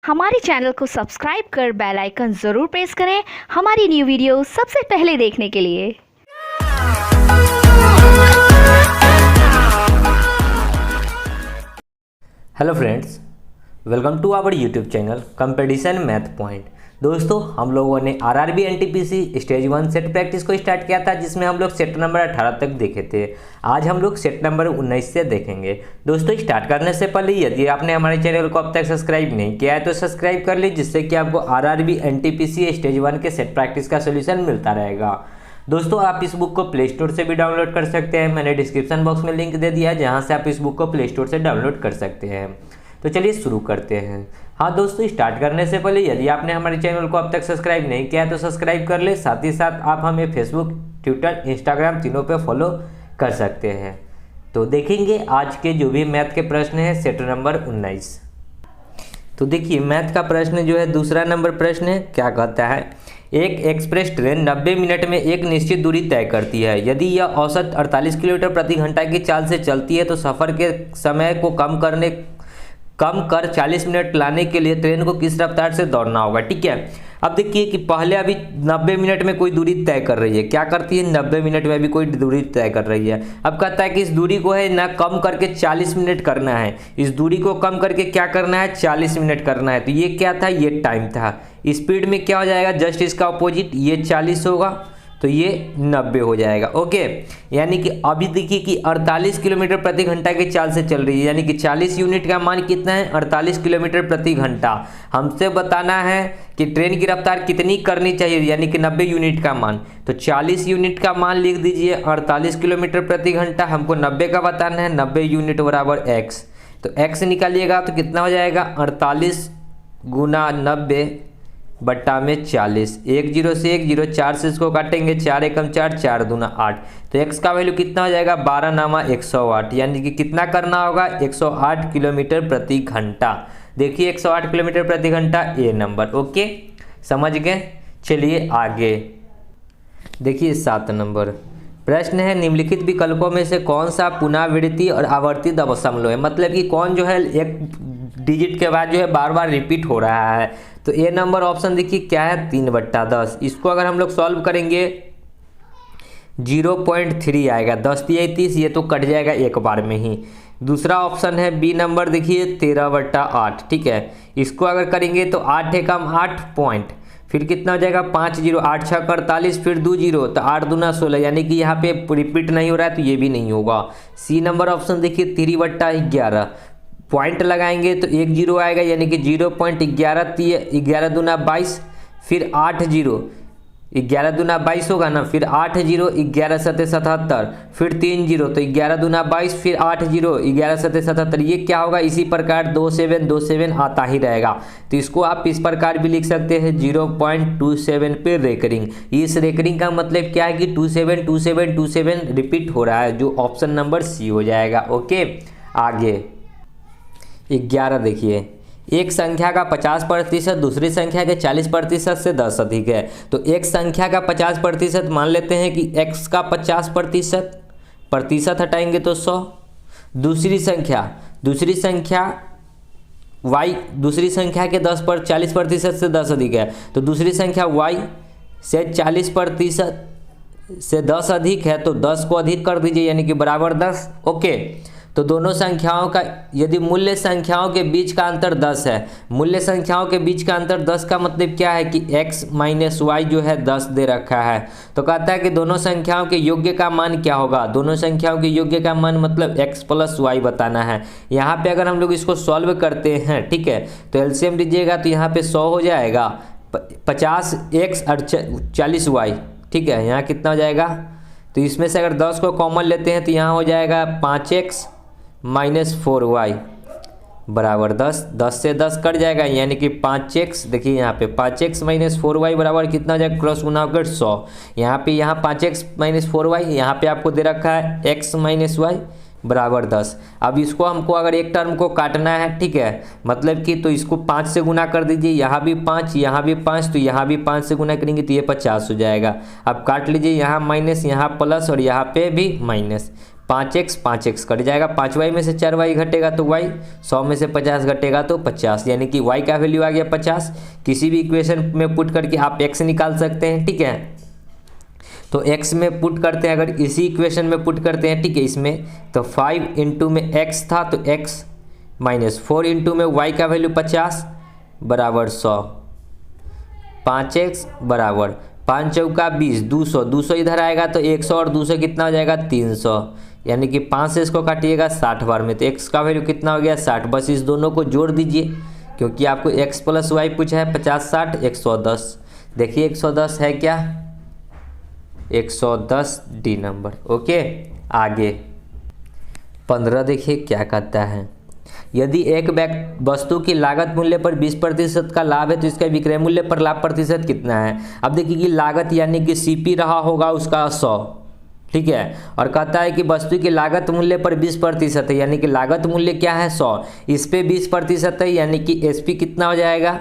हमारे चैनल को सब्सक्राइब कर बेल आइकन ज़रूर प्रेस करें हमारी न्यू वीडियो सबसे पहले देखने के लिए। Hello friends, welcome to our YouTube channel competition math point. दोस्तों, हम लोगों ने RRB NTPC stage 1 set practice को स्टार्ट किया था, जिसमें हम लोग सेट नंबर 18 तक देखे थे। आज हम लोग सेट नंबर 19 से देखेंगे। दोस्तों, स्टार्ट करने से पहले यदि आपने हमारे चैनल को अब तक सब्सक्राइब नहीं किया है तो सब्सक्राइब कर लीजिए, जिससे कि आपको आरआरबी एनटीपीसी स्टेज 1 के सेट प्रैक्टिस का सोल्यूशन मिलता रहेगा। दोस्तों, आप इस बुक को प्ले स्टोर से भी डाउनलोड कर सकते हैं। मैंने डिस्क्रिप्शन बॉक्स में लिंक दे दिया है, जहां से आप इस बुक को प्ले स्टोर से डाउनलोड कर सकते हैं। तो चलिए शुरू करते हैं। हाँ दोस्तों, स्टार्ट करने से पहले यदि आपने हमारे चैनल को अब तक सब्सक्राइब नहीं किया है तो सब्सक्राइब कर ले। साथ ही साथ आप हमें फेसबुक, ट्विटर, इंस्टाग्राम तीनों पे फॉलो कर सकते हैं। तो देखेंगे आज के जो भी मैथ के प्रश्न हैं सेट नंबर 19। तो देखिए, मैथ का प्रश्न जो है दूसरा नंबर प्रश्न है। क्या कहता है, एक एक्सप्रेस ट्रेन 90 मिनट में एक निश्चित दूरी तय करती है। यदि यह औसत 48 किलोमीटर प्रति घंटा की चाल से चलती है तो सफ़र के समय को कम कर 40 मिनट लाने के लिए ट्रेन को किस रफ्तार से दौड़ना होगा। ठीक है, अब देखिए कि पहले अभी 90 मिनट में कोई दूरी तय कर रही है। क्या करती है, 90 मिनट में भी कोई दूरी तय कर रही है। अब कहता है कि इस दूरी को है ना कम करके 40 मिनट करना है। इस दूरी को कम करके क्या करना है, 40 मिनट करना है। तो ये क्या था, ये टाइम था। स्पीड में क्या हो जाएगा, जस्ट इसका अपोजिट, ये 40 होगा तो ये 90 हो जाएगा। ओके, यानी कि अभी देखिए कि 48 किलोमीटर प्रति घंटा की चाल से चल रही है, यानी कि 40 यूनिट का मान कितना है, 48 किलोमीटर प्रति घंटा। हमसे बताना है कि ट्रेन की रफ्तार कितनी करनी चाहिए, यानी कि 90 यूनिट का मान। तो 40 यूनिट का मान लिख दीजिए, 48 किलोमीटर प्रति घंटा। हमको 90 का बताना है, 90 यूनिट बराबर x। तो x निकालिएगा तो कितना हो जाएगा, 48 गुना 90 बट्टा में 40। 1 0 से 1 0, 4 से इसको काटेंगे, 4 एकम 4, 4 दूना 8। तो x का वैल्यू कितना हो जाएगा, 12 नामा 108, यानी कि कितना करना होगा, 108 किलोमीटर प्रति घंटा। देखिए 108 किलोमीटर प्रति घंटा ए नंबर। ओके, समझ गए। चलिए आगे देखिए 7 नंबर प्रश्न है, निम्नलिखित विकल्पों में से कौन सा पुनरावृत्ति और आवर्ती दशमलव है। मतलब कि कौन जो है एक डिजिट के बाद जो है बार बार रिपीट हो रहा है। तो ए नंबर ऑप्शन देखिए क्या है, 3/10। इसको अगर हम लोग सॉल्व करेंगे 0.3 आएगा। 10 × 30, ये तो कट जाएगा एक बार में ही। दूसरा ऑप्शन है बी नंबर, देखिए 13/8। ठीक है, इसको अगर करेंगे तो 8 एकम 8 पॉइंट, फिर कितना हो जाएगा, 5 0, 8 6 48, फिर 2 0, तो 8 दूना 16, यानी कि यहाँ पे रिपीट नहीं हो रहा है तो ये भी नहीं होगा। सी नंबर ऑप्शन देखिए 3/11। पॉइंट लगाएंगे तो 1 0 आएगा, यानी कि 0.11, 11 दूना 22, फिर 8 0, 11 दूना 22 होगा ना, फिर 8 0, 11 7 77, फिर 3 0, तो 11 दूना 22, फिर 8 0, 11 7 77। ये क्या होगा, इसी प्रकार 27 आता ही रहेगा। तो इसको आप इस प्रकार भी लिख सकते हैं, 0.27 पे रेकरिंग। इस रेकरिंग का मतलब क्या है कि 27 रिपीट हो रहा है, जो ऑप्शन नंबर सी हो जाएगा। ओके, आगे 11 देखिए, एक संख्या का 50% दूसरी संख्या के 40% से 10 अधिक है। तो एक संख्या का 50% मान लेते हैं कि x का 50%, प्रतिशत हटाएंगे तो 100। दूसरी संख्या y, दूसरी संख्या के 40% से 10 अधिक है। तो दूसरी संख्या y से 40% से 10 अधिक है, तो 10 को अधिक कर दीजिए, यानी कि बराबर 10। ओके, तो दोनों संख्याओं का यदि मूल्य संख्याओं के बीच का अंतर 10 है, मूल्य संख्याओं के बीच का अंतर 10 का मतलब क्या है कि x माइनस वाई जो है 10 दे रखा है। तो कहता है कि दोनों संख्याओं के योग्य का मान क्या होगा। दोनों संख्याओं के योग्य का मान मतलब x प्लस वाई बताना है। यहाँ पे अगर हम लोग इसको सॉल्व करते हैं, ठीक है, तो एलसीएम लीजिएगा तो यहाँ पे 100 हो जाएगा, 50x और 40y। ठीक है, यहाँ कितना हो जाएगा, तो इसमें से अगर 10 को कॉमन लेते हैं तो यहाँ हो जाएगा 5x माइनस 4y बराबर 10। 10 से 10 कट जाएगा, यानी कि 5x, देखिए यहाँ पे 5x माइनस 4y बराबर कितना हो जाएगा, क्रॉस गुना होकर 100। यहाँ पे 5x माइनस 4y, यहाँ पे आपको दे रखा है x माइनस वाई बराबर 10। अब इसको हमको अगर एक टर्म को काटना है, ठीक है, मतलब कि तो इसको 5 से गुना कर दीजिए, यहाँ भी 5, यहाँ भी 5, तो यहाँ भी 5 से गुना करेंगे तो ये 50 हो जाएगा। अब काट लीजिए, यहाँ माइनस, यहाँ प्लस और यहाँ पे भी माइनस। 5x कट जाएगा, 5y में से 4y घटेगा तो y, 100 में से 50 घटेगा तो 50, यानी कि y का वैल्यू आ गया 50। किसी भी इक्वेशन में पुट करके आप x निकाल सकते हैं, ठीक है। तो x में पुट करते हैं, अगर इसी इक्वेशन में पुट करते हैं, ठीक है, इसमें तो 5 इंटू में x था तो x माइनस 4 इंटू में y का वैल्यू 50 बराबर 100, 5x बराबर 5 चौका 20, 200, 200 इधर आएगा तो 100 और 200 कितना हो जाएगा 300, यानी कि 5 से इसको काटिएगा 60 बार में, तो x का वैल्यू कितना हो गया 60। बस इस दोनों को जोड़ दीजिए, क्योंकि आपको x प्लस वाई पूछा है, 50 60 110। देखिए 110 है क्या, 110 डी नंबर। ओके, आगे 15 देखिए क्या कहता है। यदि एक वस्तु की लागत मूल्य पर 20% का लाभ है तो इसका विक्रय मूल्य पर लाभ प्रतिशत कितना है। अब देखिए कि लागत यानी कि सीपी रहा होगा उसका 100, ठीक है, और कहता है कि वस्तु की लागत मूल्य पर 20% है, यानी कि लागत मूल्य क्या है 100, इस पे 20% है, यानी कि एसपी कितना हो जाएगा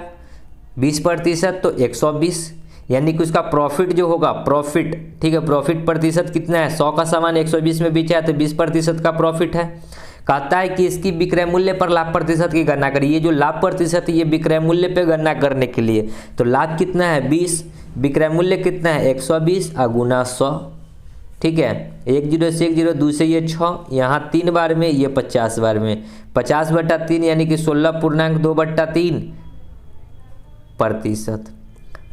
20% तो 120, यानी कि उसका प्रॉफिट जो होगा, प्रॉफिट, ठीक है, प्रॉफिट प्रतिशत कितना है, 100 का सामान 120 में बेचा है तो 20% का प्रॉफिट है। कहता है कि इसकी विक्रय मूल्य पर लाभ प्रतिशत की गणना करिए। ये जो लाभ प्रतिशत है ये विक्रय मूल्य पे गणना करने के लिए, तो लाभ कितना है 20, विक्रय मूल्य कितना है 120 गुना 100, ठीक है, 1 0 से 1 0, 2 से ये 6, यहाँ 3 बार में, ये 50 बार में, 50/3 यानी कि 16.2/3%।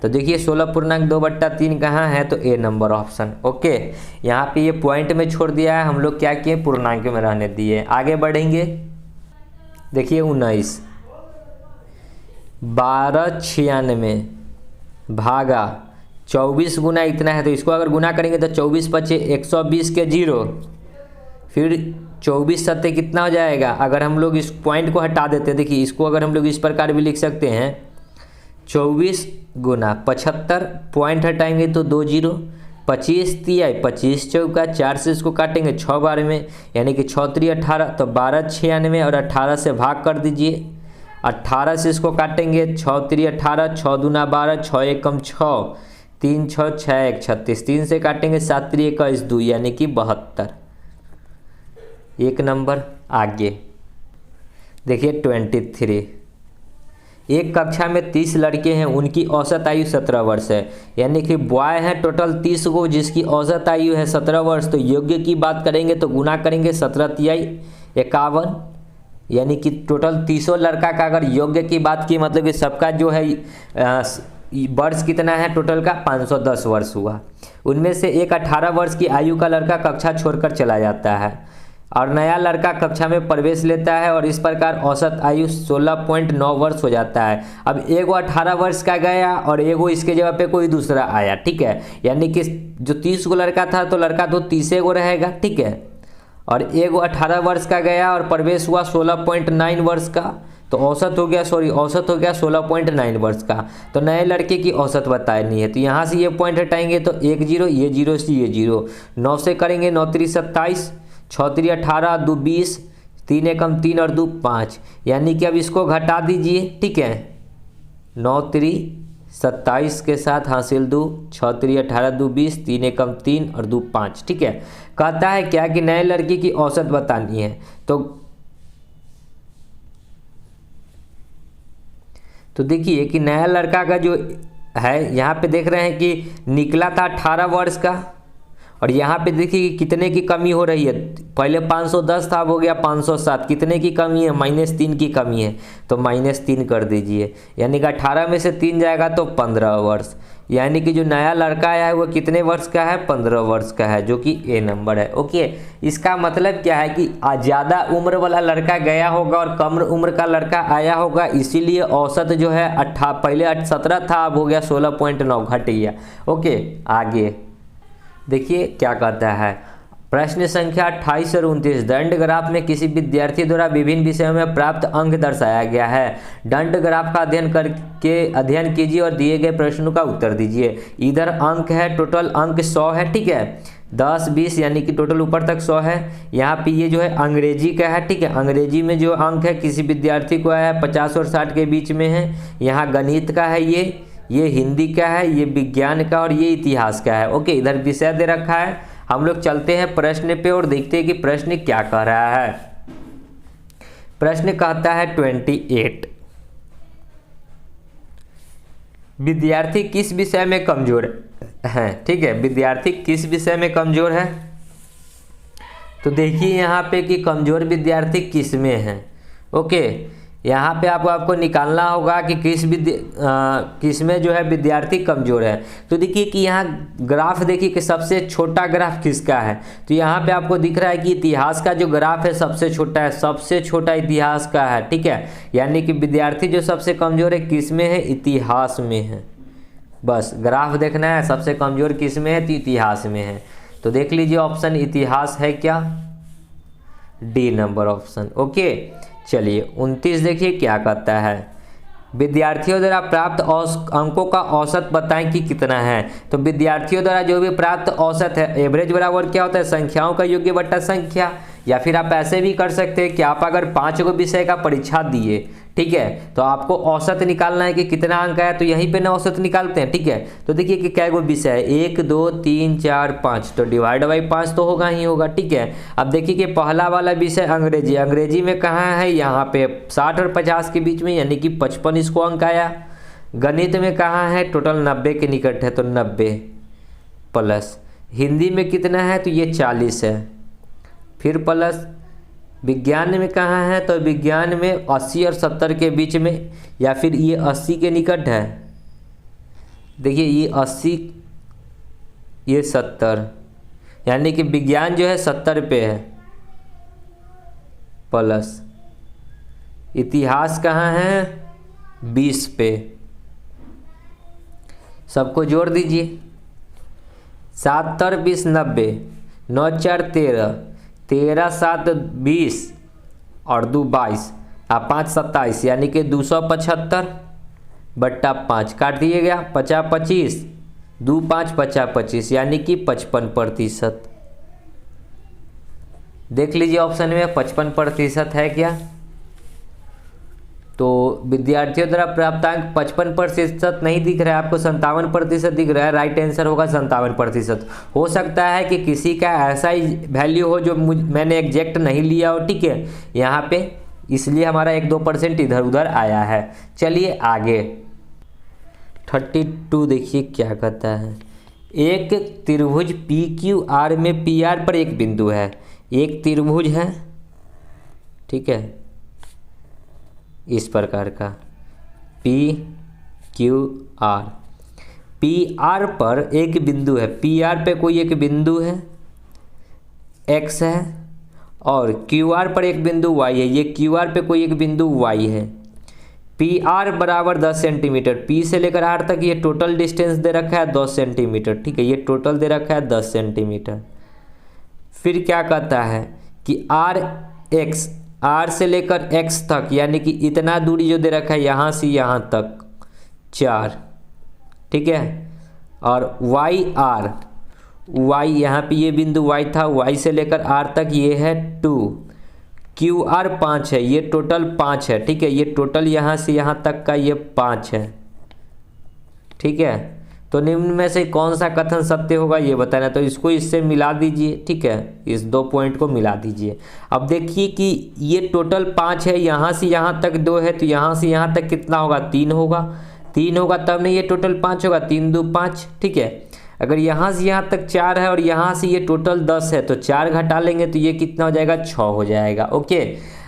तो देखिए 16.2/3 कहाँ है, तो ए नंबर ऑप्शन। ओके, यहाँ पे ये पॉइंट में छोड़ दिया है, हम लोग क्या किए पूर्णांक में रहने दिए। आगे बढ़ेंगे, देखिए 19, 1296 भागा 24 गुना इतना है, तो इसको अगर गुना करेंगे तो 24 बचे 120 के 0, फिर 24 सत्ते कितना हो जाएगा। अगर हम लोग इस पॉइंट को हटा देते हैं, देखिए इसको अगर हम लोग इस प्रकार भी लिख सकते हैं, 24 गुना 75, पॉइंट हटाएंगे तो 2 0, 25 तिया 25 चौका 4 से इसको काटेंगे 6 बार में, यानी कि 6 3 18, तो 1296 और 18 से भाग कर दीजिए, 18 से इसको काटेंगे 6 3 18, 6 दूना 12, 6 एकम 6, 3 6 6 1 36, 3 से काटेंगे 7 3 21 2, यानी कि 72, एक नंबर। आगे देखिए 23, एक कक्षा में 30 लड़के हैं, उनकी औसत आयु 17 वर्ष है, यानी कि बॉय हैं टोटल 30 को जिसकी औसत आयु है 17 वर्ष। तो योग्य की बात करेंगे तो गुना करेंगे 17 तिहाई 51, यानी कि टोटल 30 लड़का का अगर योग्य की बात की, मतलब कि सबका जो है वर्ष कितना है टोटल का 510 वर्ष हुआ। उनमें से एक 18 वर्ष की आयु का लड़का कक्षा छोड़कर चला जाता है और नया लड़का कक्षा में प्रवेश लेता है, और इस प्रकार औसत आयु 16.9 वर्ष हो जाता है। अब एगो 18 वर्ष का गया और एगो इसके जगह पे कोई दूसरा आया, ठीक है, यानी कि जो 30 गो लड़का था तो लड़का तो 30 गो रहेगा, ठीक है, और एगो 18 वर्ष का गया और प्रवेश हुआ 16.9 वर्ष का, तो औसत हो गया 16.9 वर्ष का। तो नए लड़के की औसत बतानी है, तो यहाँ से ये पॉइंट हटाएंगे तो 1 0, ये 0 से ये 0, 9 से करेंगे 9 3 27, 6 3 18, 2 20, 3 एकम 3 और 2 5, यानी कि अब इसको घटा दीजिए, ठीक है, 9 3 27 के साथ हासिल 2, 6 3 18, 2 20, 3 एकम 3 और 2 5, ठीक है। कहता है क्या कि नए लड़के की औसत बतानी है, तो देखिए कि नया लड़का का जो है यहाँ पे देख रहे हैं कि निकला था 18 वर्ष का, और यहाँ पे देखिए कि कितने की कमी हो रही है, पहले 510 था अब हो गया 507, कितने की कमी है -3 की कमी है, तो -3 कर दीजिए, यानी कि 18 में से 3 जाएगा तो 15 वर्ष, यानी कि जो नया लड़का आया है वो कितने वर्ष का है 15 वर्ष का है, जो कि ए नंबर है। ओके, इसका मतलब क्या है कि ज़्यादा उम्र वाला लड़का गया होगा और कम उम्र का लड़का आया होगा, इसीलिए औसत जो है पहले 17 था अब हो गया 16.9, घट गया। ओके, आगे देखिए क्या कहता है, प्रश्न संख्या 28 और 29, दंड ग्राफ में किसी विद्यार्थी द्वारा विभिन्न विषयों में प्राप्त अंक दर्शाया गया है। दंड ग्राफ का अध्ययन कीजिए और दिए गए प्रश्नों का उत्तर दीजिए। इधर अंक है, टोटल अंक 100 है, ठीक है, 10 20 यानी कि टोटल ऊपर तक 100 है। यहाँ पे ये जो है अंग्रेजी का है, ठीक है, अंग्रेजी में जो अंक है किसी विद्यार्थी को आया 50 और 60 के बीच में है। यहाँ गणित का है, ये हिंदी का है, ये विज्ञान का और ये इतिहास का है। ओके, इधर विषय दे रखा है हम लोग चलते हैं प्रश्न पे और देखते हैं कि प्रश्न क्या कह रहा है। प्रश्न कहता है 28, विद्यार्थी किस विषय में कमजोर है। ठीक है, विद्यार्थी किस विषय में कमजोर है। तो देखिए यहाँ पे कि कमजोर विद्यार्थी किस में है। ओके, यहाँ पे आपको निकालना होगा कि किस में जो है विद्यार्थी कमजोर है। तो देखिए कि यहाँ ग्राफ देखिए कि सबसे छोटा ग्राफ किसका है। तो यहाँ पे आपको दिख रहा है कि इतिहास का जो ग्राफ है सबसे छोटा है, सबसे छोटा इतिहास का है। ठीक है, यानी कि विद्यार्थी जो सबसे कमजोर है किस में है, इतिहास में है। बस ग्राफ देखना है, सबसे कमजोर किस में है, तो इतिहास में है। तो देख लीजिए ऑप्शन इतिहास है क्या, डी नंबर ऑप्शन। ओके, चलिए 29 देखिए क्या कहता है, विद्यार्थियों द्वारा प्राप्त अंकों का औसत बताएं कि कितना है। तो विद्यार्थियों द्वारा जो भी प्राप्त औसत है, एवरेज बराबर क्या होता है, संख्याओं का योग्य बट्टा संख्या। या फिर आप ऐसे भी कर सकते हैं कि आप अगर 5 को विषय का परीक्षा दिए, ठीक है, तो आपको औसत निकालना है कि कितना अंक है, तो यहीं पे ना औसत निकालते हैं। ठीक है, तो देखिए कि क्या विषय है, 1 2 3 4 5, तो डिवाइड बाई 5 तो होगा ही होगा। ठीक है, अब देखिए कि पहला वाला विषय अंग्रेजी, अंग्रेजी में कहाँ है, यहाँ पे 60 और 50 के बीच में, यानी कि 55 इसको अंक आया। गणित में कहाँ है, टोटल 90 के निकट है, तो 90 प्लस। हिंदी में कितना है, तो ये 40 है, फिर प्लस। विज्ञान में कहाँ है, तो विज्ञान में 80 और 70 के बीच में, या फिर ये 80 के निकट है। देखिए ये 80, ये 70, यानी कि विज्ञान जो है 70 पे है, प्लस। इतिहास कहाँ है, 20 पे। सबको जोड़ दीजिए, 7 और 20 90, 9 4 13, 13 7 20 और 2 22 और 5 27, यानी कि 275 बट्टा 5 काट दिए गया, 50 25, 2 5 50 25, यानी कि 55%। देख लीजिए ऑप्शन में 55% है क्या। तो विद्यार्थियों द्वारा प्राप्त अंक 55% नहीं दिख रहा है आपको, 57% दिख रहा है। राइट आंसर होगा 57%। हो सकता है कि किसी का ऐसा ही वैल्यू हो जो मैंने एग्जैक्ट नहीं लिया हो। ठीक है, यहाँ पे इसलिए हमारा 1-2% इधर उधर आया है। चलिए आगे 32 देखिए क्या कहता है, एक त्रिभुज PQR में PR पर एक बिंदु है। एक त्रिभुज है, ठीक है, इस प्रकार का PQR, PR पर एक बिंदु है, PR पे कोई एक बिंदु है X है, और QR पर एक बिंदु Y है। ये QR पे कोई एक बिंदु Y है। PR बराबर 10 सेंटीमीटर, P से लेकर R तक ये टोटल डिस्टेंस दे रखा है 10 सेंटीमीटर। ठीक है, ये टोटल दे रखा है 10 सेंटीमीटर। फिर क्या कहता है कि R से लेकर X तक, यानी कि इतना दूरी जो दे रखा है यहाँ से यहाँ तक 4, ठीक है, और Y यहाँ पे ये बिंदु Y था, Y से लेकर R तक ये है 2, QR 5 है, ये टोटल 5 है। ठीक है, ये टोटल यहाँ से यहाँ तक का ये 5 है। ठीक है, तो निम्न में से कौन सा कथन सत्य होगा ये बताना, तो इसको इससे मिला दीजिए। ठीक है, इस 2 पॉइंट को मिला दीजिए। अब देखिए कि ये टोटल 5 है, यहाँ से यहाँ तक 2 है, तो यहाँ से यहाँ तक कितना होगा, 3 होगा। 3 होगा तब नहीं ये टोटल 5 होगा, 3 2 5। ठीक है, अगर यहाँ से यहाँ तक 4 है और यहाँ से ये टोटल 10 है, तो 4 घटा लेंगे तो ये कितना हो जाएगा, 6 हो जाएगा। ओके,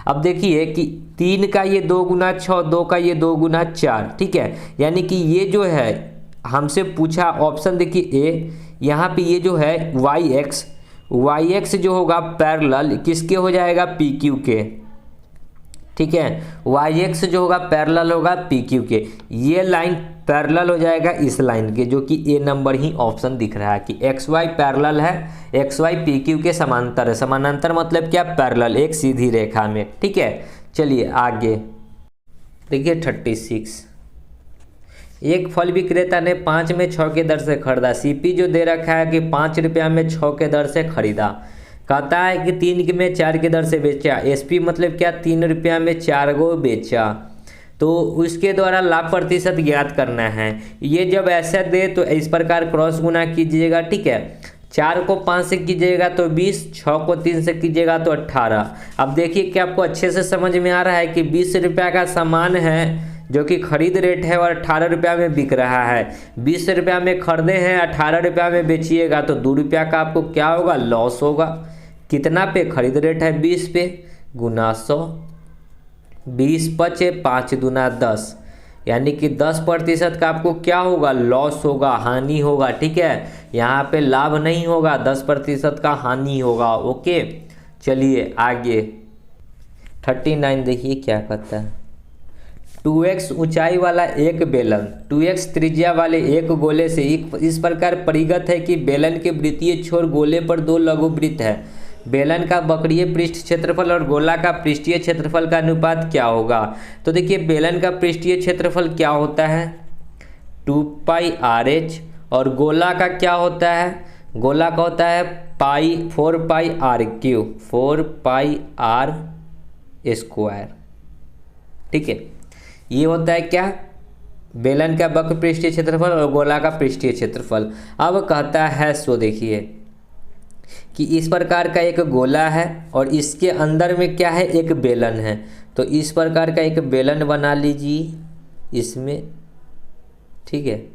अब देखिए कि 3 का ये 2 गुना 6, 2 का ये 2 गुना 4। ठीक है, यानी कि ये जो है हमसे पूछा ऑप्शन देखिए ए, यहाँ पे ये जो है YX जो होगा पैरेलल किसके हो जाएगा, PQ के। ठीक है, YX जो होगा पैरेलल होगा PQ के। ये लाइन पैरेलल हो जाएगा इस लाइन के, जो कि ए नंबर ही ऑप्शन दिख रहा है कि XY पैरेलल है, XY PQ के समांतर है। समानांतर मतलब क्या, पैरेलल, एक सीधी रेखा में। ठीक है, चलिए आगे देखिए 36, एक फल विक्रेता ने 5 में 6 के दर से खरीदा। CP जो दे रखा है कि 5 रुपया में 6 के दर से खरीदा। कहता है कि 3 में 4 के दर से बेचा। SP मतलब क्या, 3 रुपया में 4 गो बेचा। तो उसके द्वारा लाभ प्रतिशत ज्ञात करना है। ये जब ऐसा दे तो इस प्रकार क्रॉस गुना कीजिएगा। ठीक है, 4 को 5 से कीजिएगा तो 20, 6 को 3 से कीजिएगा तो 18। अब देखिए कि आपको अच्छे से समझ में आ रहा है कि 20 रुपया का सामान है जो कि खरीद रेट है और 18 रुपया में बिक रहा है। 20 रुपया में खरीदे हैं, 18 रुपया में बेचिएगा तो 2 रुपया का आपको क्या होगा, लॉस होगा। कितना पे खरीद रेट है, 20 पे, गुना 100, 20 पचे 5 दूना 10, यानी कि 10% का आपको क्या होगा, लॉस होगा, हानि होगा। ठीक है, यहाँ पे लाभ नहीं होगा, 10% का हानि होगा। ओके, चलिए आगे 39 देखिए क्या कहता है। 2x ऊंचाई वाला एक बेलन 2x त्रिज्या वाले एक गोले से इस प्रकार परिगत है कि बेलन के वृत्तीय छोर गोले पर 2 लघु वृत्त है। बेलन का वक्रीय पृष्ठ क्षेत्रफल और गोला का पृष्ठीय क्षेत्रफल का अनुपात क्या होगा। तो देखिए बेलन का पृष्ठीय क्षेत्रफल क्या होता है, 2 पाई RH, और गोला का क्या होता है, गोला का होता है 4 पाई RQ, 4 पाई R स्क्वायर। ठीक है, ये होता है क्या, बेलन का वक्र पृष्ठीय क्षेत्रफल और गोला का पृष्ठीय क्षेत्रफल। अब कहता है सो देखिए कि इस प्रकार का एक गोला है और इसके अंदर में क्या है, एक बेलन है। तो इस प्रकार का एक बेलन बना लीजिए इसमें। ठीक है,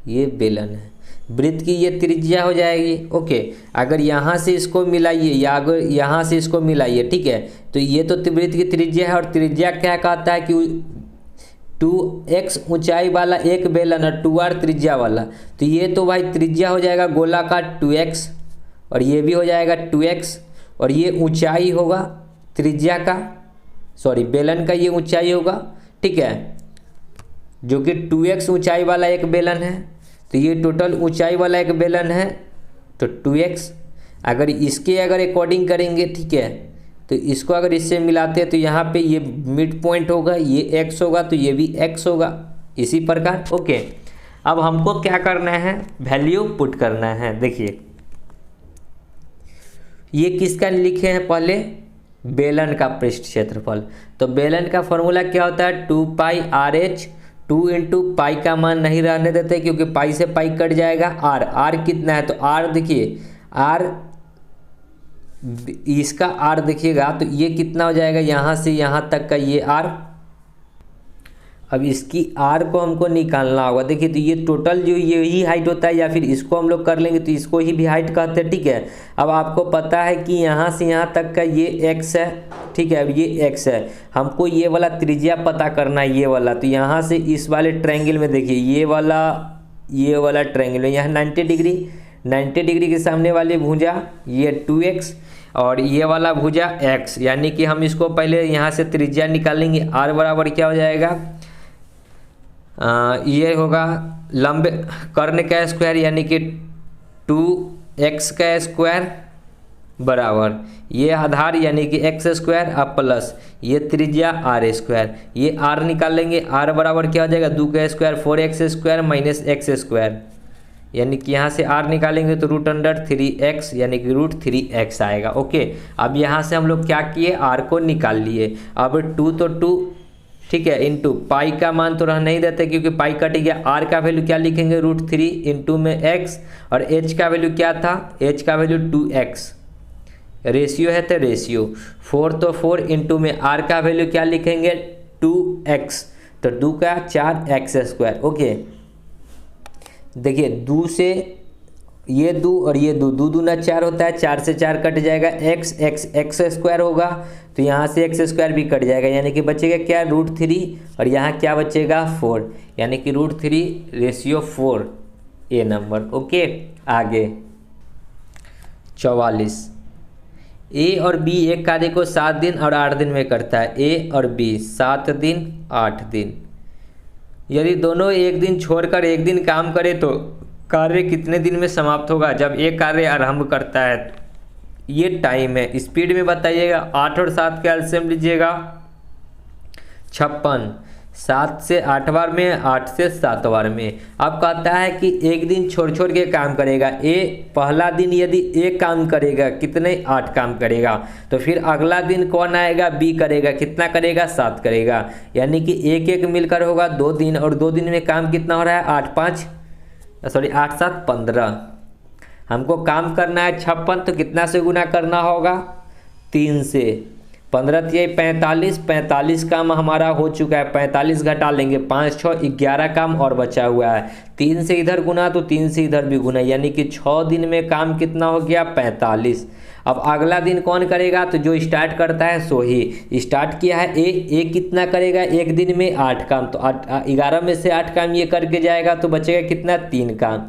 ये बेलन है, वृत्त की ये त्रिज्या हो जाएगी। ओके, अगर यहाँ से इसको मिलाइए या अगर यहाँ से इसको मिलाइए, ठीक है, तो ये तो वृत्त की त्रिज्या है। और त्रिज्या क्या कहता है कि 2x ऊंचाई वाला एक बेलन और 2r त्रिज्या वाला, तो ये तो भाई त्रिज्या हो जाएगा गोला का 2x, और ये भी हो जाएगा 2x, और ये ऊंचाई होगा त्रिज्या का, सॉरी बेलन का ये ऊंचाई होगा। ठीक है, जो कि 2x ऊंचाई वाला एक बेलन है, तो ये टोटल ऊंचाई वाला एक बेलन है तो 2x। अगर इसके अकॉर्डिंग करेंगे, ठीक है, तो इसको अगर इससे मिलाते हैं तो यहाँ पे ये मिड पॉइंट होगा, ये x होगा तो ये भी x होगा, इसी प्रकार। ओके, अब हमको क्या करना है, वैल्यू पुट करना है। देखिए ये किसका लिखे हैं, पहले बेलन का पृष्ठ क्षेत्रफल। तो बेलन का फॉर्मूला क्या होता है, 2 पाई RH, 2 इंटू पाई का मान नहीं रहने देते क्योंकि पाई से पाई कट जाएगा। R कितना है, तो R देखिए, R इसका R देखिएगा तो ये कितना हो जाएगा, यहाँ से यहाँ तक का ये R। अब इसकी R को हमको निकालना होगा। देखिए तो ये टोटल जो यही हाइट होता है, या फिर इसको हम लोग कर लेंगे तो इसको ही भी हाइट कहते हैं। ठीक है, अब आपको पता है कि यहाँ से यहाँ तक का ये x है। ठीक है, अब ये x है, हमको ये वाला त्रिज्या पता करना है, ये वाला। तो यहाँ से इस वाले ट्रायंगल में देखिए ये वाला ट्रायंगल में यहाँ 90 डिग्री के सामने वाली भुजा ये 2x और ये वाला भुजा x, यानी कि हम इसको पहले यहाँ से त्रिज्या निकालेंगे। r बराबर क्या हो जाएगा, ये होगा लंबे कर्ण का स्क्वायर, यानी कि 2x का स्क्वायर बराबर ये आधार यानी कि x स्क्वायर अब प्लस ये त्रिज्या r स्क्वायर। ये r निकालेंगे, r बराबर क्या हो जाएगा, 2 का square 4x square minus x square, यानी कि यहाँ से r निकालेंगे तो √3x यानी कि √3x आएगा। ओके, अब यहाँ से हम लोग क्या किए, r को निकाल लिए। अब 2 तो 2, ठीक है, इंटू पाई का मान तो रह नहीं देते क्योंकि पाई कट गया। r का वैल्यू क्या लिखेंगे, √3 इंटू में x, और h का वैल्यू क्या था, h का वैल्यू 2x, रेशियो है तो रेशियो 4 तो 4 इंटू में r का वैल्यू क्या लिखेंगे, 2x, तो 2 का 4x स्क्वायर। ओके, देखिए 2 से ये 2 और ये 2, 2 दूना 4 होता है, 4 से 4 कट जाएगा, x स्क्वायर होगा तो यहाँ से x स्क्वायर भी कट जाएगा, यानी कि बचेगा क्या, √3, और यहाँ क्या बचेगा 4, यानी कि √3/4 ए नंबर। ओके, आगे 44, a और b एक कार्य को 7 दिन और 8 दिन में करता है। a और b 7 दिन 8 दिन, यदि दोनों एक दिन छोड़कर एक दिन काम करे तो कार्य कितने दिन में समाप्त होगा। जब एक कार्य आरंभ करता है, ये टाइम है, स्पीड में बताइएगा। 8 और 7 का एलसीएम लीजिएगा 56, 7 से 8 बार में, 8 से 7 बार में। अब कहता है कि एक दिन छोड़ छोड़ के काम करेगा। पहला दिन यदि एक काम करेगा, कितने 8 काम करेगा, तो फिर अगला दिन कौन आएगा, बी करेगा, कितना करेगा 7 करेगा, यानी कि एक एक मिलकर होगा 2 दिन, और 2 दिन में काम कितना हो रहा है 8 7 15, हमको काम करना है 56, तो कितना से गुना करना होगा? 3 से। 15 तिया 45, 45 काम हमारा हो चुका है, 45 घटा लेंगे, 5 6 11 काम और बचा हुआ है। 3 से इधर गुना तो 3 से इधर भी गुना, यानी कि 6 दिन में काम कितना हो गया? 45। अब अगला दिन कौन करेगा? तो जो स्टार्ट करता है सो ही। स्टार्ट किया है ए कितना करेगा? एक दिन में 8 काम, तो 11 में से 8 काम ये करके जाएगा तो बचेगा कितना? 3 काम,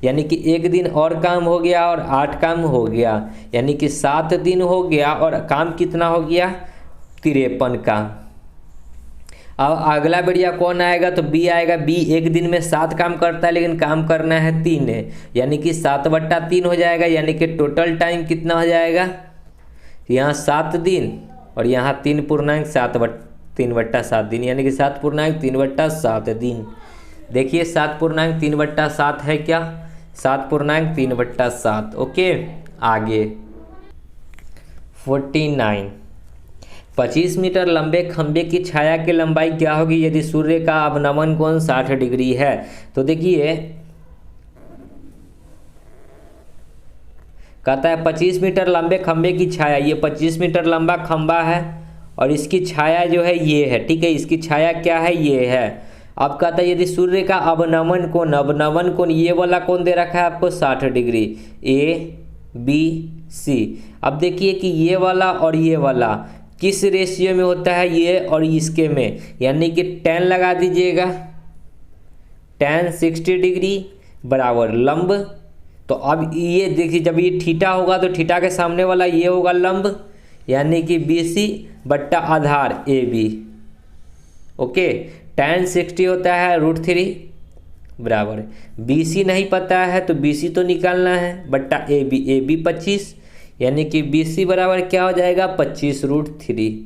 यानी कि एक दिन और काम हो गया और 8 काम हो गया, यानी कि 7 दिन हो गया और काम कितना हो गया? 53 काम। अब अगला बढ़िया कौन आएगा? तो बी आएगा। बी एक दिन में 7 काम करता है लेकिन काम करना है 3 है, यानी कि 7/3 हो जाएगा, यानी कि टोटल टाइम कितना हो जाएगा? यहाँ 7 दिन और यहाँ 3.7 दिन, यानी कि 7.3/7 दिन। देखिए 7.3/7 है क्या? 7.3/7। ओके, आगे 49। 25 मीटर लंबे खंभे की छाया की लंबाई क्या होगी यदि सूर्य का अवनमन कोण 60 डिग्री है? तो देखिए कहता है 25 मीटर लंबे खंभे की छाया, ये 25 मीटर लंबा खंभा है और इसकी छाया जो है ये है, ठीक है, इसकी छाया क्या है? ये है। अब कहता है यदि सूर्य का अवनमन कोण, ये वाला कोण दे रखा है आपको 60 डिग्री, ABC। अब देखिए कि ये वाला और ये वाला किस रेशियो में होता है? ये और इसके में, यानी कि tan लगा दीजिएगा, tan 60 डिग्री बराबर लंब। तो अब ये देखिए जब ये थीटा होगा तो थीटा के सामने वाला ये होगा लंब, यानी कि BC बट्टा आधार AB। ओके, tan 60 होता है √3 बराबर, BC नहीं पता है तो BC तो निकालना है, बट्टा AB 25, यानी कि BC बराबर क्या हो जाएगा? 25√3,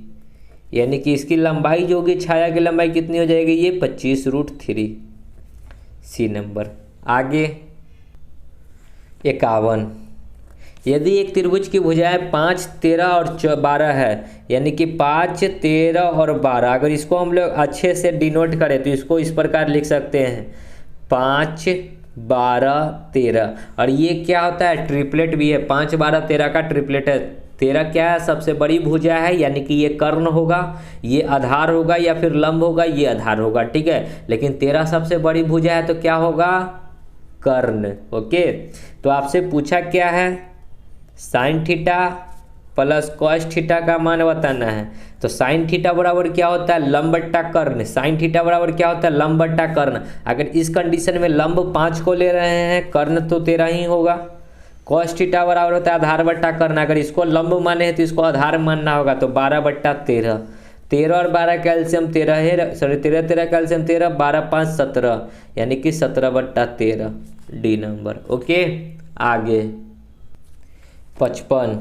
यानी कि इसकी लंबाई जो होगी, छाया की लंबाई कितनी हो जाएगी? ये 25√3। C number. आगे 51। यदि एक त्रिभुज की भुजाएं 5, 13 और 12 है, यानी कि 5, 13 और 12, अगर इसको हम लोग अच्छे से डिनोट करें तो इसको इस प्रकार लिख सकते हैं 5, 12, 13। और ये क्या होता है? ट्रिपलेट भी है, 5, 12, 13 का ट्रिपलेट है। 13 क्या है? सबसे बड़ी भुजा है, यानी कि ये कर्ण होगा, ये आधार होगा या फिर लंब होगा, ये आधार होगा, ठीक है। लेकिन 13 सबसे बड़ी भुजा है तो क्या होगा? कर्ण। ओके, तो आपसे पूछा क्या है? Sine theta plus cos theta का मान बताना है। तो साइन थीटा बराबर क्या होता है? लंब बट्टा कर्ण। साइन थीटा बराबर क्या होता है? लंब बट्टा कर्ण। अगर इस कंडीशन में लंब 5 को ले रहे हैं, कर्ण तो 13 ही होगा। कॉस थीटा बराबर होता है आधार बट्टा कर्ण। अगर इसको लंब माने हैं तो इसको आधार मानना होगा, तो 12/13। 13 और 12 कैल्शियम 13 है, सॉरी 13 13 कैल्शियम 13, 12 5 17, यानी कि 17/13 डी नंबर। ओके, आगे 55।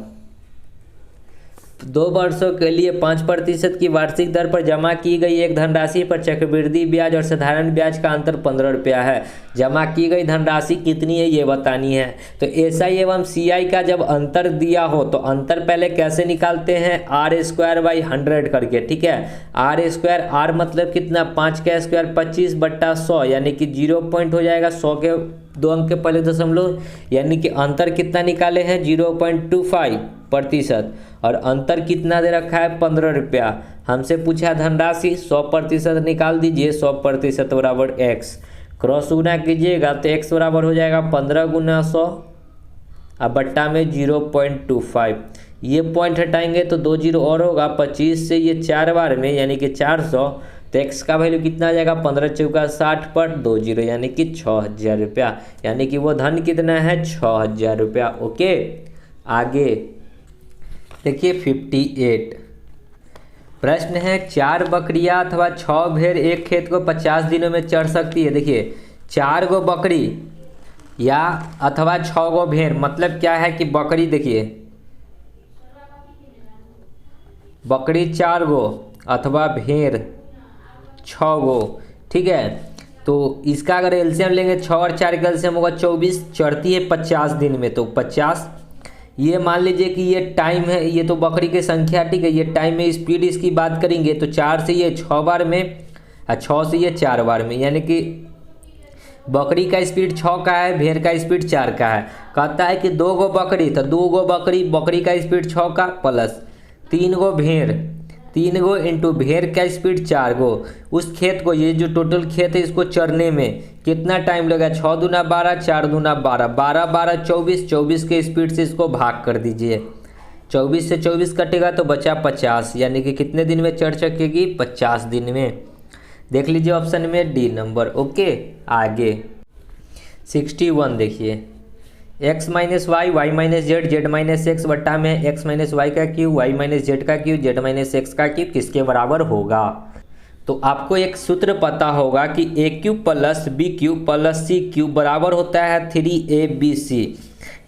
2 वर्षों के लिए 5% की वार्षिक दर पर जमा की गई एक धनराशि पर चक्रवृद्धि ब्याज और साधारण ब्याज का अंतर 15 रुपया है। जमा की गई धनराशि कितनी है ये बतानी है। तो SI एवं CI का जब अंतर दिया हो तो अंतर पहले कैसे निकालते हैं? R²/100 करके, ठीक है। R², R मतलब कितना? 5 का स्क्वायर 25/100, यानी कि 0 पॉइंट हो जाएगा, 100 के 2 अंक के पहले दशमलव, यानी कि अंतर कितना निकाले हैं? 0.25%। और अंतर कितना दे रखा है? 15 रुपया। हमसे पूछा धनराशि, 100% निकाल दीजिए, 100% बराबर x। क्रॉस गुना कीजिएगा तो x बराबर हो जाएगा 15 गुना 100 अब बट्टा में 0.25। ये पॉइंट हटाएंगे तो 2 जीरो और होगा, 25 से ये 4 बार में, यानी कि 400। तो x का वैल्यू कितना आ जाएगा? 15 चौका 60 पर 2 जीरो, यानी कि 6000 रुपया। यानी कि वो धन कितना है? 6000 रुपया। ओके, आगे देखिए 58। प्रश्न है 4 बकरियां अथवा 6 भेड़ एक खेत को 50 दिनों में चढ़ सकती है। देखिए 4 गो बकरी या अथवा 6 गो भेड़, मतलब क्या है कि बकरी, देखिए बकरी 4 गो अथवा भेड़ 6 गो, ठीक है। तो इसका अगर एलसीएम लेंगे 6 और 4 का एलसीएम होगा 24, चढ़ती है 50 दिन में, तो 50। ये मान लीजिए कि ये टाइम है, ये तो बकरी की संख्या, ठीक है। ये टाइम में स्पीड इसकी बात करेंगे तो 4 से ये 6 बार में और 6 से ये 4 बार में, यानी कि बकरी का स्पीड 6 का है, भेड़ का स्पीड 4 का है। कहता है कि 2 गो बकरी, तो 2 गो बकरी, बकरी का स्पीड 6 का प्लस 3 गो भेड़, 3 गो इंटू भेड़ का स्पीड 4 गो। उस खेत को, ये जो टोटल खेत है इसको चरने में कितना टाइम लगा, 6 दूना 12, 4 दूना 12, 12 12 24, 24 के स्पीड से इसको भाग कर दीजिए। 24 से 24 कटेगा तो बचा 50, यानी कि कितने दिन में चढ़ सकेगी, 50 दिन में। देख लीजिए ऑप्शन में डी नंबर। ओके, आगे 61 देखिए, x minus Y, Y minus Z, Z minus X बट्टा में x माइनस वाई का क्यूब, वाई माइनस जेड का क्यूब, जेड माइनस एक्स का क्यूब किसके बराबर होगा। तो आपको एक सूत्र पता होगा कि A cube plus B cube plus C cube बराबर होता है 3abc।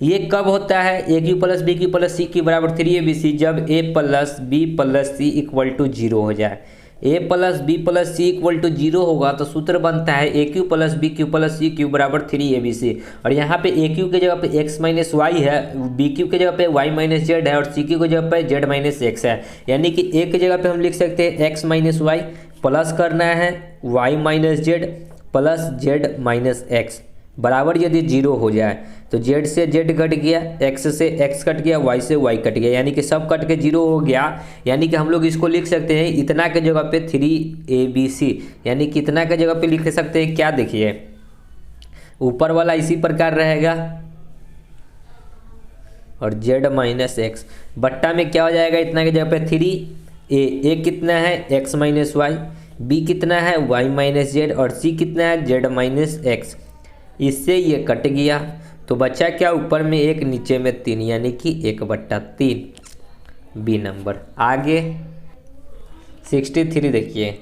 ये कब होता है, A cube plus B cube plus C cube बराबर 3abc, जब a plus B plus C equal to 0 हो जाए। a plus B plus C equal to 0 होगा तो सूत्र बनता है A cube plus B cube plus C cube बराबर 3abc। और यहाँ पे ए क्यू के जगह पे x माइनस वाई है, बी क्यू के जगह पे y माइनस जेड है और सी क्यू के जगह पे z माइनस एक्स है। यानी कि ए के जगह पे हम लिख सकते हैं x माइनस वाई, प्लस करना है y minus Z plus z minus x बराबर यदि 0 हो जाए तो z से z कट गया, x से x कट गया, y से y कट गया, यानी कि सब कट के 0 हो गया। यानी कि हम लोग इसको लिख सकते हैं इतना के जगह पे 3abc, यानी कि इतना के जगह पे लिख सकते हैं क्या, देखिए ऊपर वाला इसी प्रकार रहेगा और z माइनस एक्स बट्टा में क्या हो जाएगा, इतना के जगह पे 3a कितना है x माइनस वाई, b कितना है y माइनस जेड और c कितना है z माइनस एक्स। इससे ये कट गया तो बचा क्या, ऊपर में 1 नीचे में 3, यानी कि 1/3 बी नंबर। आगे 63 देखिए,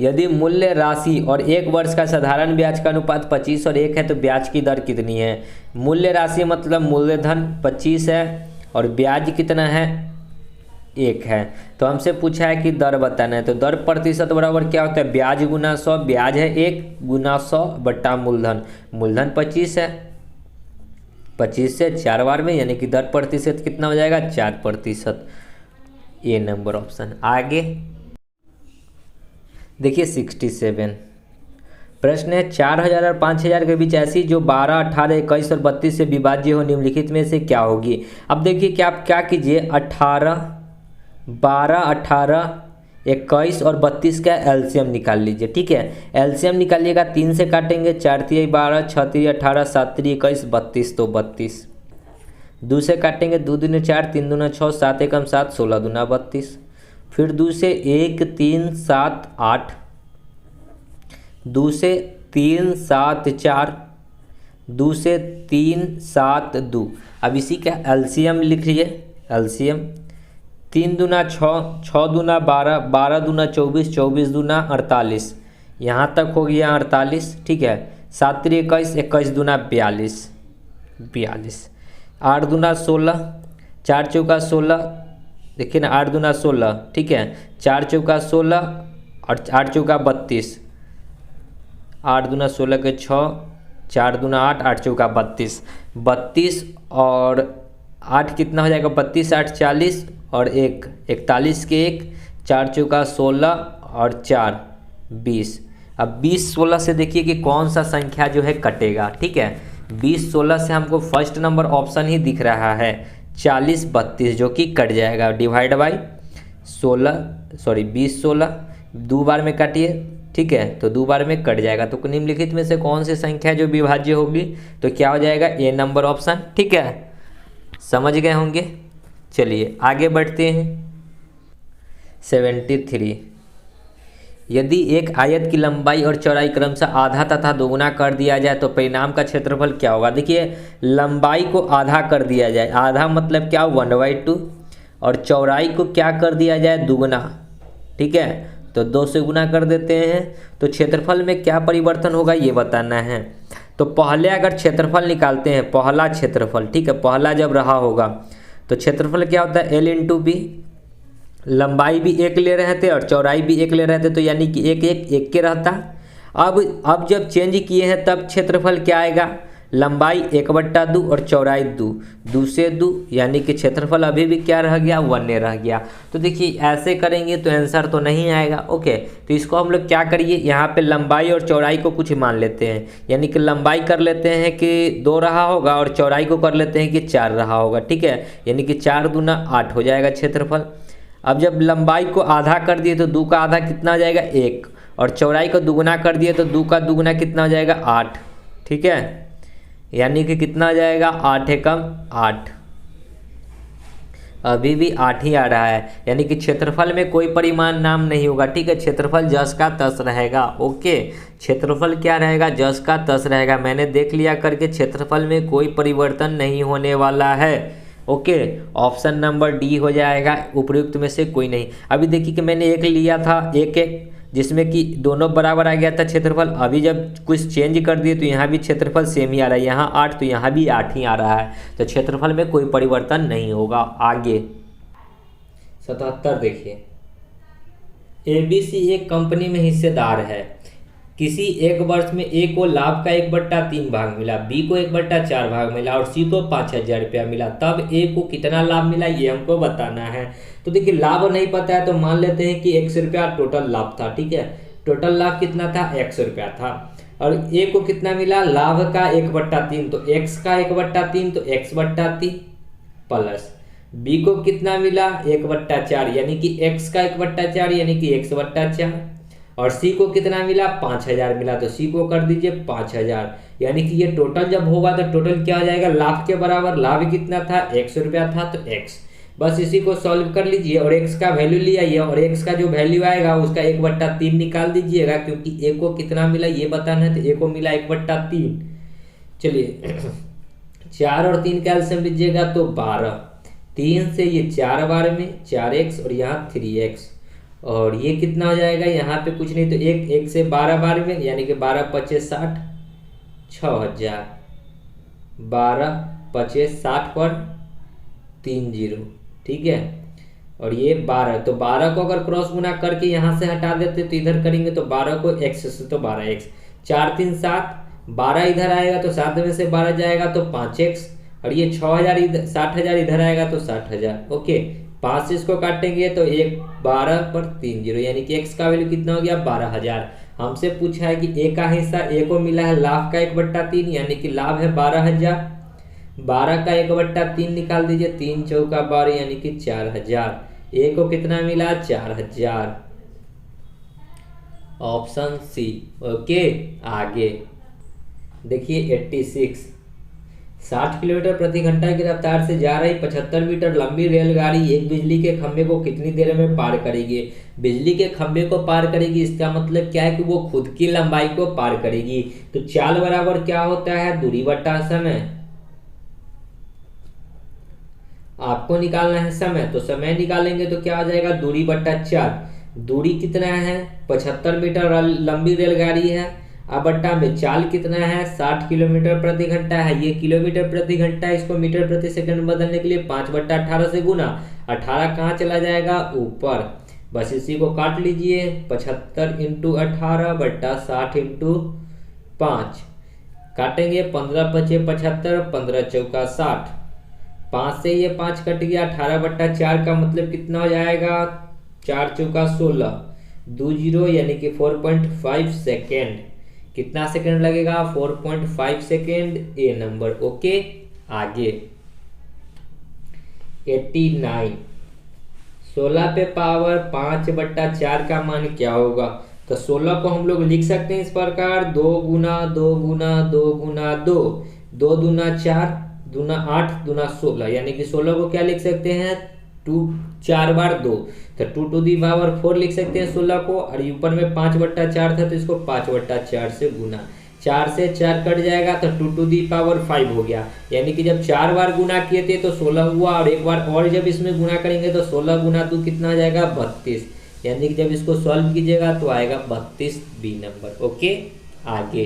यदि मूल्य राशि और 1 वर्ष का साधारण ब्याज का अनुपात 25 और 1 है तो ब्याज की दर कितनी है। मूल्य राशि मतलब मूलधन 25 है और ब्याज कितना है, 1 है। तो हमसे पूछा है कि दर बताना है, तो दर प्रतिशत बराबर क्या होता है, ब्याज गुना 100, ब्याज है 1 गुना 100 बट्टा मूलधन, मूलधन 25 है, 25 से 4 बार में, यानी कि दर प्रतिशत कितना हो जाएगा, 4%। ए नंबर ऑप्शन। आगे देखिए 67 प्रश्न है, 4000 और 5000 के बीच ऐसी जो 12, 18, 21 और 32 से विभाज्य हो, निम्नलिखित में से क्या होगी। अब देखिए कि आप क्या कीजिए, 18, 12, 18, 21 और 32 का एलसीएम निकाल लीजिए। ठीक है, एलसीएम निकालिएगा, 3 से काटेंगे, 4 3 12, 6 3 18, 7 3 21, 32 तो 32। 2 से काटेंगे, 2 दूनी 4, 3 दूना 6, 7 एकम 7, 16 दूना 32। फिर 2 से 1 3 7 8, 2 से 3 7 4, 2 से 3 7 2। अब इसी का एलसीएम लिख लीजिए, एलसीएम 3 दूना 6, 6 दूना 12, 12 दूना 24, 24 दूना 48, यहाँ तक हो गया 48। ठीक है, 7 3 21, 21 दूना 42, 42, 8 दूना 16, 4 चौका 16, देखिए ना 8 दूना 16, ठीक है, 4 चौका 16 और 8 चौका 32, 8 दूना 16 के 6, 4 दूना 8, 8 चौका 32, 32 और 8 कितना हो जाएगा, 32 8 40 और 1 41 के 1, 4 चौका 16 और 4 20। अब 20 16 से देखिए कि कौन सा संख्या जो है कटेगा। ठीक है, 20 16 से हमको फर्स्ट नंबर ऑप्शन ही दिख रहा है 40 32, जो कि कट जाएगा, डिवाइड बाई 20 16 2 बार में काटिए। ठीक है, तो 2 बार में कट जाएगा। तो निम्नलिखित में से कौन सी संख्या जो विभाज्य होगी, तो क्या हो जाएगा, ए नंबर ऑप्शन। ठीक है, समझ गए होंगे। चलिए आगे बढ़ते हैं। 73 यदि एक आयत की लंबाई और चौड़ाई क्रमशः आधा तथा दोगुना कर दिया जाए तो परिणाम का क्षेत्रफल क्या होगा। देखिए लंबाई को आधा कर दिया जाए, आधा मतलब क्या, 1/2, और चौड़ाई को क्या कर दिया जाए, दुगुना। ठीक है, तो 2 से गुना कर देते हैं, तो क्षेत्रफल में क्या परिवर्तन होगा ये बताना है। तो पहले अगर क्षेत्रफल निकालते हैं, पहला क्षेत्रफल, ठीक है, पहला जब रहा होगा तो क्षेत्रफल क्या होता है, L इंटू बी। लंबाई भी 1 ले रहे थे और चौड़ाई भी 1 ले रहे थे, तो यानी कि 1 1 1 के रहता। अब जब चेंज किए हैं तब क्षेत्रफल क्या आएगा, लंबाई 1/2 और चौड़ाई 2 से 2 यानी कि क्षेत्रफल अभी भी क्या रह गया, 1 रह गया। तो देखिए ऐसे करेंगे तो आंसर तो नहीं आएगा। ओके, तो इसको हम लोग क्या करिए, यहाँ पे लंबाई और चौड़ाई को कुछ मान लेते हैं, यानी कि लंबाई कर लेते हैं कि 2 रहा होगा और चौड़ाई को कर लेते हैं कि 4 रहा होगा। ठीक है, यानी कि 4 दूना 8 हो जाएगा क्षेत्रफल। अब जब लंबाई को आधा कर दिए तो 2 का आधा कितना हो जाएगा, 1, और चौड़ाई को दुगुना कर दिए तो 2 का दुगुना कितना हो जाएगा, 8। ठीक है, यानी कि कितना हो जाएगा, 8 एकम 8। अभी भी 8 ही आ रहा है, यानी कि क्षेत्रफल में कोई परिमाण नाम नहीं होगा। ठीक है, क्षेत्रफल जस का तस रहेगा। ओके, क्षेत्रफल क्या रहेगा, जस का तस रहेगा। मैंने देख लिया करके क्षेत्रफल में कोई परिवर्तन नहीं होने वाला है। ओके, ऑप्शन नंबर डी हो जाएगा, उपयुक्त में से कोई नहीं। अभी देखिए कि मैंने एक लिया था, एक जिसमें कि दोनों बराबर आ गया था क्षेत्रफल। अभी जब कुछ चेंज कर दिए तो यहाँ भी क्षेत्रफल सेम ही आ रहा है, यहाँ 8 तो यहाँ भी 8 ही आ रहा है। तो क्षेत्रफल में कोई परिवर्तन नहीं होगा। आगे 77 देखिए, ABC एक कंपनी में हिस्सेदार है। किसी एक वर्ष में A को लाभ का 1/3 भाग मिला, B को 1/4 भाग मिला और C को 5,000 रुपया मिला। तब A को कितना लाभ मिला ये हमको बताना है। तो देखिए लाभ नहीं पता है तो मान लेते हैं कि 100 रुपया टोटल लाभ था। ठीक है, टोटल लाभ कितना था, 100 रुपया था। और A को कितना मिला, लाभ का 1/3, तो X का 1/3 तो X/3 प्लस B को कितना मिला, 1/4 यानी कि X का 1/4 यानी कि X/4, और C को कितना मिला, 5,000 मिला, तो C को कर दीजिए 5,000। यानी कि ये टोटल जब होगा तो टोटल क्या हो जाएगा, लाभ के बराबर। लाभ कितना था, 100 रुपया था, तो X। बस इसी को सॉल्व कर लीजिए और X का वैल्यू ले आइए और X का जो वैल्यू आएगा उसका 1/3 निकाल दीजिएगा, क्योंकि A को कितना मिला ये बताना है। तो A को मिला 1/3। चलिए 4 और 3 का एलसीएम लीजिएगा तो 12। 3 से ये 4 बार में 4x और यहाँ 3x, और ये कितना हो जाएगा, यहाँ पे कुछ नहीं तो 1 से 12 बार में, यानी कि 12 पचे 60, 6,000। 12 पचे 60 पर 3 0। ठीक है, और ये 12, तो 12 को अगर क्रॉस गुना करके यहाँ से हटा देते तो इधर करेंगे तो 12 को x से तो 12x, 4 3 7, 12 इधर आएगा तो 7 में से 12 जाएगा तो 5x, और ये 6,000 इधर, 60,000 इधर आएगा तो 60,000। ओके, 5 से इसको काटेंगे तो 12 पर 3 0, यानी कि x का वैल्यू कितना हो गया, 12,000। हमसे पूछा है कि A का हिस्सा A को मिला है लाभ का 1/3, यानी कि लाभ है 12,000। 12 का 1/3 निकाल दीजिए, 3 चौका 12 यानी कि 4,000। A को कितना मिला, 4,000। Option C. ओके, आगे देखिए 86, 60 किलोमीटर प्रति घंटा की रफ्तार से जा रही 75 मीटर लंबी रेलगाड़ी एक बिजली के खंभे को कितनी देर में पार करेगी। बिजली के खंभे को पार करेगी, इसका मतलब क्या है कि वो खुद की लंबाई को पार करेगी। तो चाल बराबर क्या होता है, दूरी बटा समय। आपको निकालना है समय, तो समय निकालेंगे तो क्या हो जाएगा, दूरी बटा 4। दूरी कितना है, 75 मीटर लंबी रेलगाड़ी है, अब बट्टा में चाल कितना है, 60 किलोमीटर प्रति घंटा है। ये किलोमीटर प्रति घंटा है, इसको मीटर प्रति सेकंड बदलने के लिए 5/18 से गुना, 18 कहाँ चला जाएगा, ऊपर। बस इसी को काट लीजिए, 75 × 18 बट्टा 60 × 5 काटेंगे, 15 पचे 75, 15 चौका 60, 5 से ये 5 कट गया, 18/4 का मतलब कितना हो जाएगा, 4 चौका 16, 2 0 यानी कि 4.5 सेकेंड। कितना सेकेंड लगेगा, 4.5 सेकेंड, ए नंबर। ओके, आगे 89, 16 पे पावर 5/4 का मान क्या होगा। तो 16 को हम लोग लिख सकते हैं इस प्रकार, 2 गुना 2 गुना 2 गुना 2, 2 दूना 4, दूना 8, दूना 16, यानी कि 16 को क्या लिख सकते हैं, 2 4 बार 2, तो 2 टू दी पावर 4 लिख सकते हैं 16 को। और ऊपर में 5/4 था तो इसको 5/4 से गुना, 4 से 4 कट जाएगा तो 2 टू दी पावर 5 हो गया। यानी कि जब 4 बार गुना किए थे तो 16 हुआ, और एक बार और जब इसमें गुना करेंगे तो 16 गुना 2 कितना हो जाएगा, 32। यानी कि जब इसको सॉल्व कीजिएगा तो आएगा 32, बी नंबर। ओके, आगे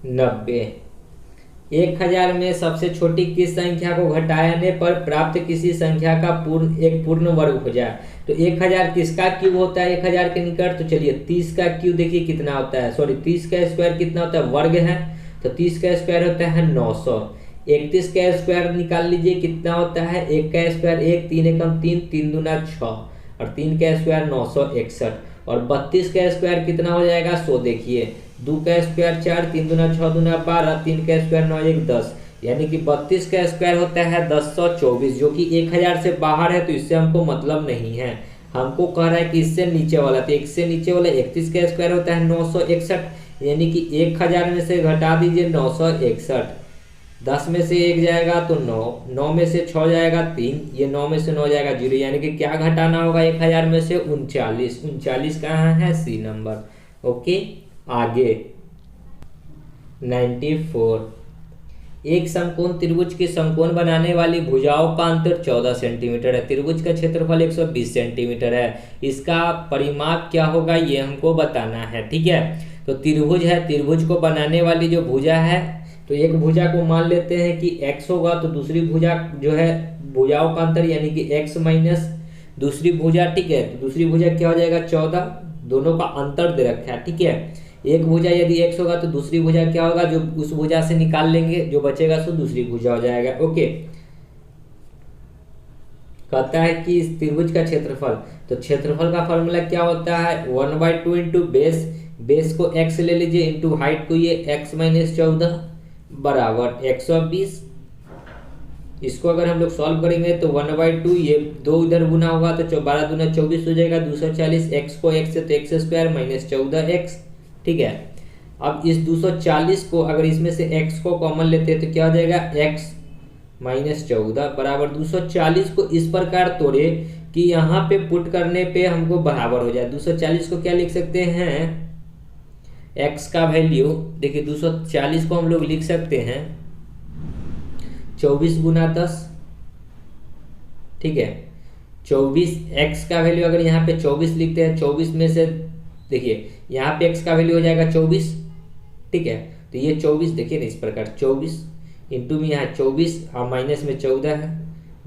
90, 1000 में सबसे छोटी किस संख्या को घटाने पर प्राप्त किसी संख्या का एक पूर्ण वर्ग हो जाए। तो 1000 किसका क्यूब होता है 1000 के निकट, तो चलिए 30 का क्यूब देखिए कितना होता है, सॉरी 30 का स्क्वायर कितना होता है, वर्ग है। तो 30 का स्क्वायर होता है 900। 31 का स्क्वायर निकाल लीजिए, कितना होता है, 1 का स्क्वायर 1, 3 एकम 3, 3 दूना 6 और 3 का स्क्वायर 961 और 32 का स्क्वायर कितना हो जाएगा 100। देखिए 2 का स्क्वायर 4, 3 दूना 6 दूना 12, 3 का स्क्वायर 9 1 10, यानी कि 32 का स्क्वायर होता है 1024, जो कि 1000 से बाहर है, तो इससे हमको मतलब नहीं है। हमको कह रहा है कि इससे नीचे वाला, तो इससे नीचे वाला 31 का स्क्वायर होता है 961, यानी कि 1000 में से घटा दीजिए 961, 10 में से 1 जाएगा तो 9, 9 में से 6 जाएगा 3, ये 9 में से 9 जाएगा 0, यानी कि क्या घटाना होगा 1000 में से 39। 39 कहाँ है, सी नंबर। ओके, आगे 94। एक समकोण त्रिभुज के समकोण बनाने वाली भुजाओं का अंतर 14 सेंटीमीटर है। त्रिभुज का क्षेत्रफल 120 सेंटीमीटर है। इसका परिमाप क्या होगा ये हमको बताना है। ठीक है, तो त्रिभुज है, त्रिभुज को बनाने वाली जो भुजा है, तो एक भुजा को मान लेते हैं कि x होगा, तो दूसरी भुजा जो है भुजाओं का अंतर यानी कि x माइनस दूसरी भुजा। ठीक है, तो दूसरी भुजा क्या हो जाएगा 14, दोनों का अंतर दे रखा है। ठीक है, एक भुजा यदि x होगा तो दूसरी भुजा क्या होगा, जो उस भुजा से निकाल लेंगे, जो बचेगा सो दूसरी भुजा हो जाएगा। ओके, कहता है कि इस त्रिभुज का क्षेत्रफल, तो क्षेत्रफल का फॉर्मूला क्या होता है 1/2 इंटू बेस, बेस को x ले लीजिए इंटू हाइट को ये x माइनस 14 बराबर 120। इसको अगर हम लोग सॉल्व करेंगे तो 1/2, ये 2 इधर गुना होगा तो 12 दूना 24 हो जाएगा, 240, x को x से तो x स्क्वायर माइनस 14x। ठीक है, अब इस 240 को अगर इसमें से x को कॉमन लेते हैं तो क्या हो जाएगा x माइनस 14 बराबर 240 को इस प्रकार तोड़े कि यहाँ पे पुट करने पे हमको बराबर हो जाए। 240 को क्या लिख सकते हैं, x का वैल्यू देखिए 240 को हम लोग लिख सकते हैं 24 गुना 10। ठीक है, 24 x का वैल्यू अगर यहाँ पे 24 लिखते हैं, 24 में से देखिए यहाँ पे x का वैल्यू हो जाएगा 24। ठीक है, तो ये 24 देखिए ना इस प्रकार 24 इंटू में यहाँ 24 और माइनस में 14 है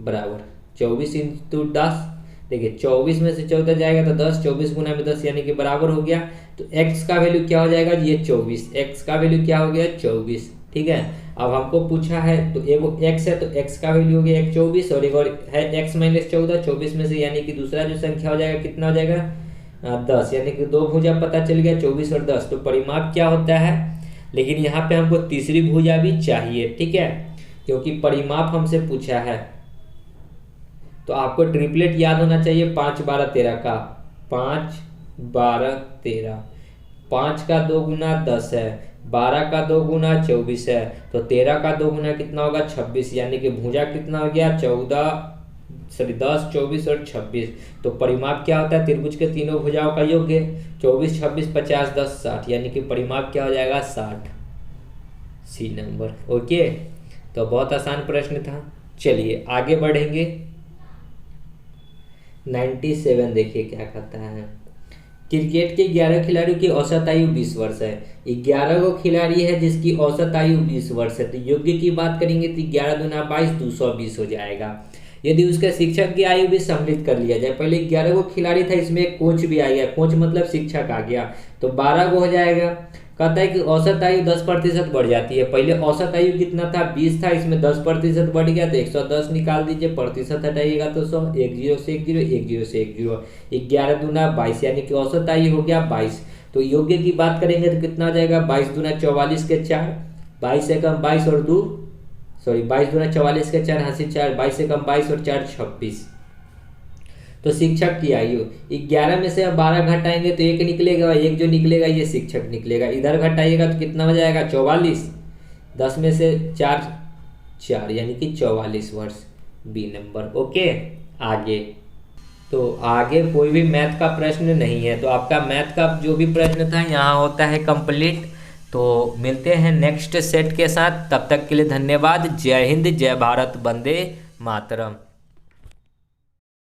बराबर 24 इंटू 10। देखिए 24 में से 14 जाएगा तो 10, 24 गुना में 10 यानी कि बराबर हो गया। तो x का वैल्यू क्या हो जाएगा, ये 24, x का वैल्यू क्या हो गया 24। ठीक है, अब हमको पूछा है तो एगो x है तो x का वैल्यू हो गया 24 और एक और है x माइनस 14, 24 में से यानी कि दूसरा जो संख्या हो जाएगा कितना हो जाएगा 10, यानी कि 2 भुजा पता चल गया 24 और 10। तो परिमाप क्या होता है, लेकिन यहाँ पे हमको तीसरी भुजा भी चाहिए। ठीक है, क्योंकि परिमाप हमसे पूछा है। तो आपको ट्रिपलेट याद होना चाहिए 5 12 13 का, 5 12 13, 5 का 2 गुना 10 है, 12 का 2 गुना 24 है, तो 13 का 2 गुना कितना होगा 26, यानी कि भुजा कितना हो गया 10 24 और 26। तो परिमाप क्या होता है त्रिभुज के तीनों भुजाओं का योग है 24 26 50 10 60, यानी कि परिमाप क्या हो जाएगा 60, सी नंबर। ओके, तो बहुत आसान प्रश्न था। चलिए आगे बढ़ेंगे। 97 देखिए क्या कहता है, क्रिकेट के 11 खिलाड़ियों की औसत आयु 20 वर्ष है। 11 गो खिलाड़ी है जिसकी औसत आयु 20 वर्ष है। तो योग्य की बात करेंगे तो 11 दूना 22 220 हो जाएगा। यदि उसके शिक्षक की आयु भी सम्मिलित कर लिया जाए, पहले 11 गो खिलाड़ी था, इसमें एक कोच भी आ गया, कोच मतलब शिक्षक आ गया, तो 12 गो हो जाएगा। कहता है कि औसत आयु 10% बढ़ जाती है। पहले औसत आयु कितना था 20 था, इसमें 10% बढ़ गया तो 110 निकाल दीजिए, प्रतिशत हटाइएगा तो 100, 1 0 से 1 0, 1 0 से 1 0, 11 दूना 22, यानी कि औसत आयु हो गया 22। तो योग्य की बात करेंगे तो कितना हो जाएगा 22 दूना 44 के 4, 22 से कम 22 और 2 22 दूना 44 के 4 हासिल 4, 22 से कम 22 और 4 26। तो शिक्षक की आयु 11 में से अब 12 घटाएंगे तो 1 निकलेगा, 1 जो निकलेगा ये शिक्षक निकलेगा। इधर घटाइएगा तो कितना हो जाएगा 44, 10 में से 4 4, यानी कि 44 वर्ष, बी नंबर। ओके, आगे तो आगे कोई भी मैथ का प्रश्न नहीं है, तो आपका मैथ का जो भी प्रश्न था यहाँ होता है कंप्लीट। तो मिलते हैं नेक्स्ट सेट के साथ, तब तक के लिए धन्यवाद। जय हिंद, जय भारत, वंदे मातरम।